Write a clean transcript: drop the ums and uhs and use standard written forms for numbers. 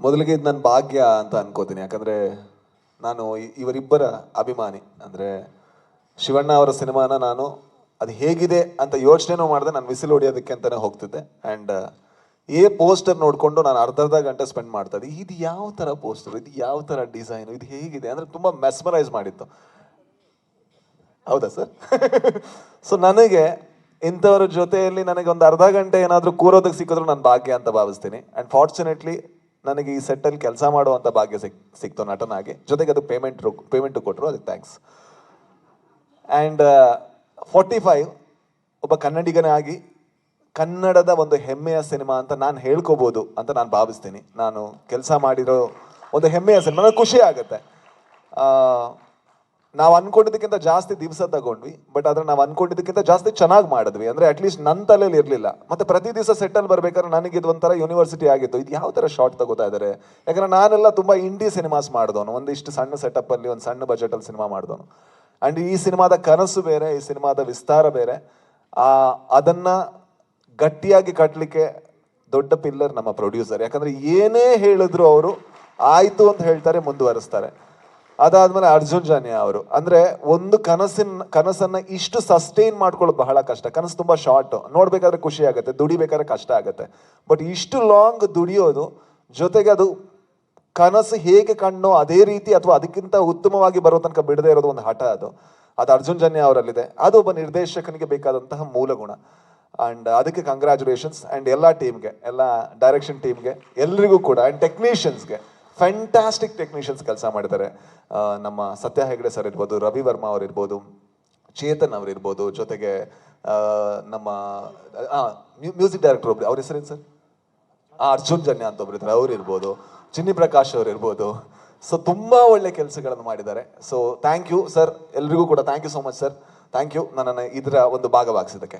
ಮೊದಲಿಗೆ ಇದು ನನ್ನ ಭಾಗ್ಯ ಅಂತ ಅನ್ಕೋತೀನಿ. ಯಾಕಂದರೆ ನಾನು ಇವರಿಬ್ಬರ ಅಭಿಮಾನಿ. ಅಂದರೆ ಶಿವಣ್ಣ ಅವರ ಸಿನಿಮಾನ ನಾನು ಅದು ಹೇಗಿದೆ ಅಂತ ಯೋಚನೆನೂ ಮಾಡಿದೆ. ನಾನು ವಿಸಿಲ್ ಹೊಡಿಯೋದಕ್ಕೆ ಅಂತಲೇ ಹೋಗ್ತಿದ್ದೆ. ಆ್ಯಂಡ್ ಪೋಸ್ಟರ್ ನೋಡಿಕೊಂಡು ನಾನು ಅರ್ಧ ಗಂಟೆ ಸ್ಪೆಂಡ್ ಮಾಡ್ತಾ ಇದ್ದೆ. ಇದು ಯಾವ ಥರ ಪೋಸ್ಟರ್, ಇದು ಯಾವ ಥರ ಡಿಸೈನು, ಇದು ಹೇಗಿದೆ ಅಂದರೆ ತುಂಬ ಮೆಸ್ಮರೈಸ್ ಮಾಡಿತ್ತು. ಹೌದಾ ಸರ್? ಸೊ ನನಗೆ ಇಂಥವ್ರ ಜೊತೆಯಲ್ಲಿ ನನಗೆ ಒಂದು ಅರ್ಧ ಗಂಟೆ ಏನಾದರೂ ಕೂರೋದಕ್ಕೆ ಸಿಕ್ಕಿದ್ರು ನನ್ನ ಭಾಗ್ಯ ಅಂತ ಭಾವಿಸ್ತೀನಿ. ಆ್ಯಂಡ್ ಫಾರ್ಚುನೇಟ್ಲಿ ನನಗೆ ಈ ಸೆಟ್ಟಲ್ಲಿ ಕೆಲಸ ಮಾಡುವಂಥ ಭಾಗ್ಯ ಸಿಕ್ತು ನಟನಾಗಿ. ಜೊತೆಗೆ ಅದು ಪೇಮೆಂಟು ಕೊಟ್ಟರು, ಅದಕ್ಕೆ ಥ್ಯಾಂಕ್ಸ್. ಆ್ಯಂಡ್ 45 ಒಬ್ಬ ಕನ್ನಡಿಗನೇ ಆಗಿ ಕನ್ನಡದ ಒಂದು ಹೆಮ್ಮೆಯ ಸಿನಿಮಾ ಅಂತ ನಾನು ಹೇಳ್ಕೋಬೋದು ಅಂತ ನಾನು ಭಾವಿಸ್ತೀನಿ. ನಾನು ಕೆಲಸ ಮಾಡಿರೋ ಒಂದು ಹೆಮ್ಮೆಯ ಸಿನಿಮಾ, ನನಗೆ ಖುಷಿ ಆಗುತ್ತೆ. ನಾವು ಅನ್ಕೊಂಡಿದ್ದಕ್ಕಿಂತ ಜಾಸ್ತಿ ದಿವಸ ತಗೊಂಡ್ವಿ, ಬಟ್ ಆದರೆ ನಾವು ಅನ್ಕೊಂಡಿದ್ದಕ್ಕಿಂತ ಜಾಸ್ತಿ ಚೆನ್ನಾಗಿ ಮಾಡಿದ್ವಿ. ಅಂದರೆ ಅಟ್ಲೀಸ್ಟ್ ನನ್ನ ತಲೆಯಲ್ಲಿ ಇರಲಿಲ್ಲ. ಮತ್ತು ಪ್ರತಿ ದಿವಸ ಸೆಟ್ಟಲ್ಲಿ ಬರ್ಬೇಕಾದ್ರೆ ನನಗೆ ಇದು ಒಂಥರ ಯೂನಿವರ್ಸಿಟಿ ಆಗಿತ್ತು. ಇದು ಯಾವ ಥರ ಶಾರ್ಟ್ ತಗೋತಾ ಇದ್ದಾರೆ, ಯಾಕಂದರೆ ನಾನೆಲ್ಲ ತುಂಬ ಇಂಡಿ ಸಿನಿಮಾಸ್ ಮಾಡಿದವನು, ಒಂದಿಷ್ಟು ಸಣ್ಣ ಸೆಟಪ್ಪಲ್ಲಿ ಒಂದು ಸಣ್ಣ ಬಜೆಟಲ್ಲಿ ಸಿನಿಮಾ ಮಾಡಿದವನು. ಆ್ಯಂಡ್ ಈ ಸಿನಿಮಾದ ಕನಸು ಬೇರೆ, ಈ ಸಿನಿಮಾದ ವಿಸ್ತಾರ ಬೇರೆ. ಅದನ್ನು ಗಟ್ಟಿಯಾಗಿ ಕಟ್ಟಲಿಕ್ಕೆ ದೊಡ್ಡ ಪಿಲ್ಲರ್ ನಮ್ಮ ಪ್ರೊಡ್ಯೂಸರ್. ಯಾಕಂದರೆ ಏನೇ ಹೇಳಿದ್ರು ಅವರು ಆಯಿತು ಅಂತ ಹೇಳ್ತಾರೆ, ಮುಂದುವರಿಸ್ತಾರೆ. ಅದಾದ್ಮೇಲೆ ಅರ್ಜುನ್ ಜನ್ಯ ಅವರು. ಅಂದರೆ ಒಂದು ಕನಸನ್ನು ಇಷ್ಟು ಸಸ್ಟೈನ್ ಮಾಡ್ಕೊಳ್ಳೋದು ಬಹಳ ಕಷ್ಟ. ಕನಸು ತುಂಬ ಶಾರ್ಟ್, ನೋಡ್ಬೇಕಾದ್ರೆ ಖುಷಿ ಆಗುತ್ತೆ, ದುಡಿಬೇಕಾದ್ರೆ ಕಷ್ಟ ಆಗುತ್ತೆ. ಬಟ್ ಇಷ್ಟು ಲಾಂಗ್ ದುಡಿಯೋದು, ಜೊತೆಗೆ ಅದು ಕನಸು ಹೇಗೆ ಕಣ್ಣೋ ಅದೇ ರೀತಿ ಅಥವಾ ಅದಕ್ಕಿಂತ ಉತ್ತಮವಾಗಿ ಬರೋ ತನಕ ಬಿಡದೇ ಇರೋದು ಒಂದು ಹಠ. ಅದು ಅರ್ಜುನ್ ಜನ್ಯ ಅವರಲ್ಲಿದೆ. ಅದು ಒಬ್ಬ ನಿರ್ದೇಶಕನಿಗೆ ಬೇಕಾದಂತಹ ಮೂಲ ಗುಣ. ಆ್ಯಂಡ್ ಅದಕ್ಕೆ ಕಂಗ್ರ್ಯಾಚುಲೇಷನ್ಸ್. ಆ್ಯಂಡ್ ಎಲ್ಲ ಟೀಮ್ಗೆ, ಎಲ್ಲ ಡೈರೆಕ್ಷನ್ ಟೀಮ್ಗೆ, ಎಲ್ರಿಗೂ ಕೂಡ. ಆ್ಯಂಡ್ ಟೆಕ್ನಿಷಿಯನ್ಸ್ಗೆ, ಫ್ಯಾಂಟಾಸ್ಟಿಕ್ ಟೆಕ್ನಿಷಿಯನ್ಸ್ ಕೆಲಸ ಮಾಡಿದ್ದಾರೆ. ನಮ್ಮ ಸತ್ಯ ಹೆಗ್ಡೆ ಸರ್ ಇರ್ಬೋದು, ರವಿ ವರ್ಮಾ ಅವ್ರು ಇರ್ಬೋದು, ಚೇತನ್ ಅವ್ರು ಇರ್ಬೋದು, ಜೊತೆಗೆ ನಮ್ಮ ಮ್ಯೂಸಿಕ್ ಡೈರೆಕ್ಟರ್ ಒಬ್ರು, ಅವ್ರ ಹೆಸರೇನು ಸರ್? ಅರ್ಜುನ್ ಜನ್ಯ ಅಂತ ಒಬ್ರು ಇದ್ದಾರೆ, ಅವ್ರು ಇರ್ಬೋದು, ಚಿನ್ನಿ ಪ್ರಕಾಶ್ ಅವ್ರು ಇರ್ಬೋದು. ಸೊ ತುಂಬ ಒಳ್ಳೆ ಕೆಲಸಗಳನ್ನು ಮಾಡಿದ್ದಾರೆ. ಸೊ ಥ್ಯಾಂಕ್ ಯು ಸರ್, ಎಲ್ರಿಗೂ ಕೂಡ thank you so much sir. Thank you ನನ್ನನ್ನು ಇದರ ಒಂದು ಭಾಗವಾಗಿಸಿದ್ದಕ್ಕೆ.